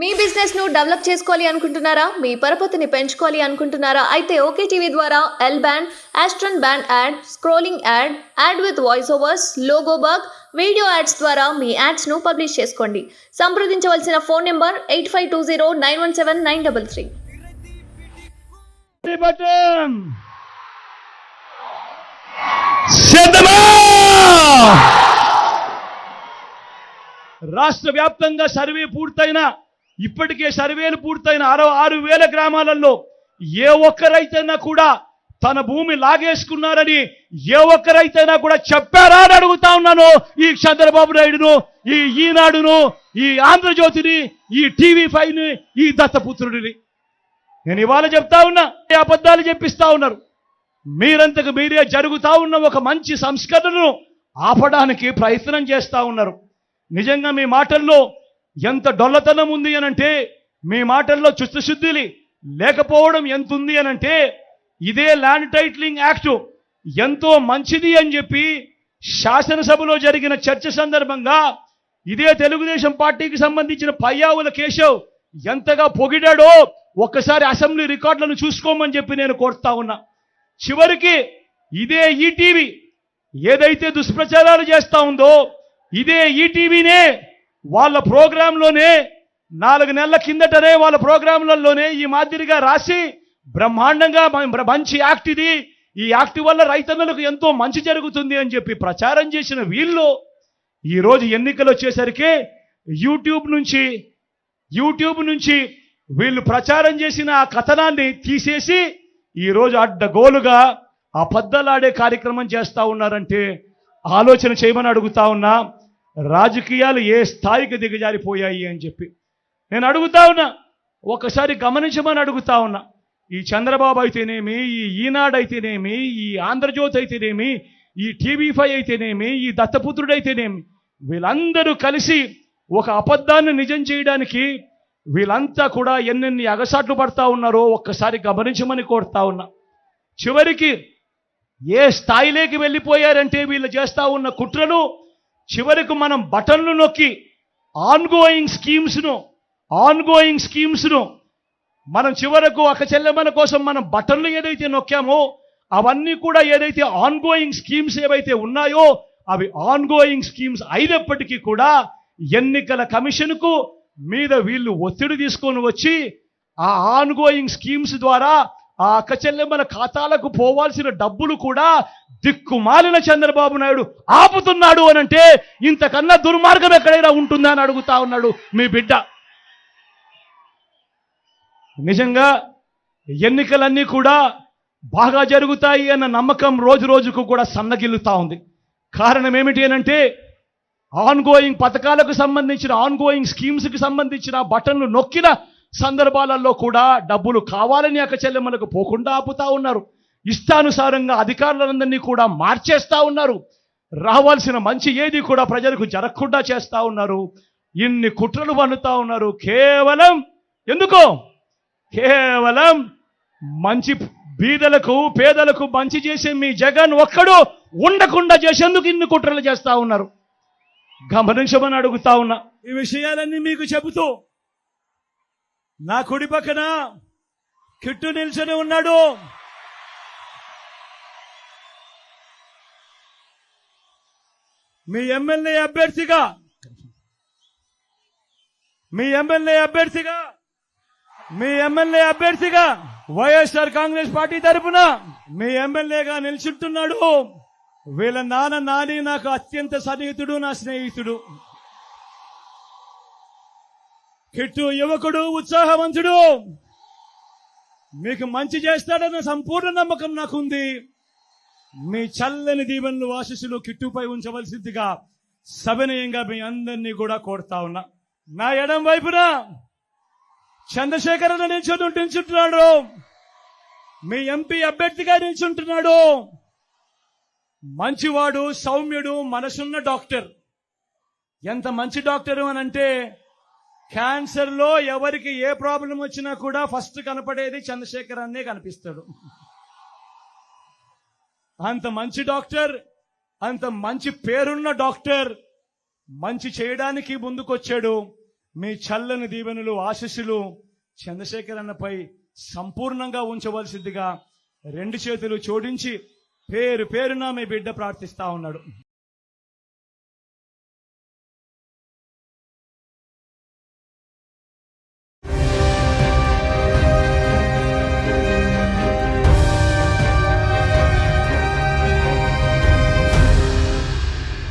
మీ business ను develop చేసుకోవాలి అనుకుంటున్నారా? మీ పరపతిని పెంచుకోవాలి అనుకుంటున్నారా? అయితే ఓకే టీవీ ద్వారా L band, aston band ad, scrolling ad, ad with voice overs, logo bug, video ads ద్వారా మీ యాడ్స్ ను పబ్లిష్ చేసుకోండి. సంప్రదించవలసిన ఫోన్ నెంబర్ 8520917933. రాష్ట్ర వ్యాప్తంగా సర్వే పూర్తయిన ఇప్పటికే సర్వేలు పూర్తయిన 6,000 గ్రామాలలో ఏ ఒక్కరైతేనా కూడా తన భూమి లాగేసుకున్నారని ఏ ఒక్కరైతేనా కూడా చెప్పారా అని అడుగుతా ఉన్నాను. ఈ చంద్రబాబు నాయుడును, ఈ ఈనాడును, ఈ ఆంధ్రజ్యోతిని, ఈ TV5ని, ఈ దత్తపుత్రుడిని నేను ఇవాళ చెప్తా ఉన్నా. అబద్ధాలు చెప్పిస్తా ఉన్నారు. మీరంతకు మీరే జరుగుతా ఉన్న ఒక మంచి సంస్కరణను ఆపడానికి ప్రయత్నం చేస్తా ఉన్నారు. నిజంగా మీ మాటల్లో ఎంత డొల్లతనం ఉంది అనంటే, మీ మాటల్లో చిత్తశుద్ధి లేకపోవడం ఎంత ఉంది అనంటే, ఇదే ల్యాండ్ టైటిలింగ్ యాక్ట్ ఎంతో మంచిది అని చెప్పి శాసనసభలో జరిగిన చర్చ సందర్భంగా ఇదే తెలుగుదేశం పార్టీకి సంబంధించిన పయ్యావుల కేశవ్ ఎంతగా పొగిడాడో ఒక్కసారి అసెంబ్లీ రికార్డులను చూసుకోమని చెప్పి నేను కోరుతా ఉన్నా. చివరికి ఇదే ఈటీవీ ఏదైతే దుష్ప్రచారాలు చేస్తా ఉందో, ఇదే ఈటీవీనే వాళ్ళ ప్రోగ్రాంలోనే 4 నెలల కిందటనే వాళ్ళ ప్రోగ్రాంలలోనే ఈ మాదిరిగా రాసి బ్రహ్మాండంగా మంచి యాక్ట్ ఇది, ఈ యాక్ట్ వల్ల రైతన్నలకు ఎంతో మంచి జరుగుతుంది అని చెప్పి ప్రచారం చేసిన వీళ్ళు ఈరోజు ఎన్నికలు వచ్చేసరికి యూట్యూబ్ నుంచి వీళ్ళు ప్రచారం చేసిన ఆ కథనాన్ని తీసేసి ఈరోజు అడ్డగోలుగా అబద్ధాలాడే కార్యక్రమం చేస్తూ ఉన్నారంటే ఆలోచన చేయమని అడుగుతా ఉన్నా. రాజకీయాలు ఏ స్థాయికి దిగజారిపోయాయి అని చెప్పి నేను అడుగుతా ఉన్నా. ఒకసారి గమనించమని అడుగుతా ఉన్నా. ఈ చంద్రబాబు అయితేనేమి, ఈ ఈనాడు అయితేనేమి, ఈ ఆంధ్రజ్యోతి అయితేనేమి, ఈ TV5 అయితేనేమి, ఈ దత్తపుత్రుడు అయితేనేమి, వీళ్ళందరూ కలిసి ఒక అబద్ధాన్ని నిజం చేయడానికి వీళ్ళంతా కూడా ఎన్నెన్ని అగసాట్లు పడతా ఉన్నారో ఒక్కసారి గమనించమని కోరుతా ఉన్నా. చివరికి ఏ స్థాయిలోకి వెళ్ళిపోయారంటే వీళ్ళు చేస్తా ఉన్న కుట్రను చివరికి మనం బటన్లు నొక్కి ఆన్గోయింగ్ స్కీమ్స్ను మనం చివరకు ఒక చెల్లెమ్మల కోసం మనం బటన్లు ఏదైతే నొక్కామో అవన్నీ కూడా ఏదైతే ఆన్గోయింగ్ స్కీమ్స్ ఏవైతే ఉన్నాయో అవి ఆన్గోయింగ్ స్కీమ్స్ అయినప్పటికీ కూడా ఎన్నికల కమిషన్కు మీద వీళ్ళు ఒత్తిడి తీసుకొని వచ్చి ఆ ఆన్గోయింగ్ స్కీమ్స్ ద్వారా ఆ అక్క చెల్లెమ్మల ఖాతాలకు పోవాల్సిన డబ్బులు కూడా దిక్కుమాలిన చంద్రబాబు నాయుడు ఆపుతున్నాడు అనంటే ఇంతకన్నా దుర్మార్గం ఎక్కడైనా ఉంటుందా అని అడుగుతా ఉన్నాడు మీ బిడ్డ. నిజంగా ఎన్నికలన్నీ కూడా బాగా జరుగుతాయి అన్న నమ్మకం రోజు రోజుకు కూడా సన్నగిల్లుతా ఉంది. కారణం ఏమిటి అనంటే ఆన్గోయింగ్ పథకాలకు సంబంధించిన ఆన్గోయింగ్ స్కీమ్స్కి సంబంధించిన బటన్లు నొక్కిన సందర్భాలలో కూడా డబ్బులు కావాలని అక్క చెల్లెమ్మలకు పోకుండా ఆపుతా ఉన్నారు. ఇష్టానుసారంగా అధికారులందరినీ కూడా మార్చేస్తా ఉన్నారు. రావాల్సిన మంచి ఏది కూడా ప్రజలకు జరగకుండా చేస్తా ఉన్నారు. ఇన్ని కుట్రలు పన్నుతా ఉన్నారు. కేవలం మంచి బీదలకు పేదలకు మంచి చేసే మీ జగన్ ఒక్కడు ఉండకుండా చేసేందుకు ఇన్ని కుట్రలు చేస్తా ఉన్నారు. గమనించమని అడుగుతా ఉన్నా. ఈ విషయాలన్నీ మీకు చెబుతూ నా కుడి పక్కన కిట్టు నిల్చొని ఉన్నాడు. మీ ఎమ్మెల్యే అభ్యర్థిగా వైఎస్ఆర్ కాంగ్రెస్ పార్టీ తరఫున మీ ఎమ్మెల్యేగా నిల్చుంటున్నాడు. వీళ్ళ నాని నాకు అత్యంత సన్నిహితుడు, నా స్నేహితుడు. కిట్టు యువకుడు, ఉత్సాహవంతుడు, మీకు మంచి చేస్తాడన్న సంపూర్ణ నమ్మకం నాకుంది. మీ చల్లని దీవెనలు, ఆశీస్సులు కిట్టుపై ఉంచవలసిందిగా సవినయంగా మీ అందరినీ కూడా కోరుతా ఉన్నా. నా ఎడం వైపున చంద్రశేఖర్ నిల్చుంటున్నాడు. మీ ఎంపీ అభ్యర్థిగా నిల్చుంటున్నాడు. మంచివాడు, సౌమ్యుడు, మనసున్న డాక్టర్. ఎంత మంచి డాక్టరు అనంటే క్యాన్సర్ లో ఎవరికి ఏ ప్రాబ్లం వచ్చినా కూడా ఫస్ట్ కనపడేది చంద్రశేఖర్ అన్నే కనిపిస్తాడు. అంత మంచి డాక్టర్, అంత మంచి పేరున్న డాక్టర్ మంచి చేయడానికి ముందుకొచ్చాడు. మీ చల్లని దీవెనలు ఆశీస్సులు చంద్రశేఖర్ అన్నపై సంపూర్ణంగా ఉంచవలసిందిగా రెండు చేతులు జోడించి పేరు పేరున మీ బిడ్డ ప్రార్థిస్తా ఉన్నాడు.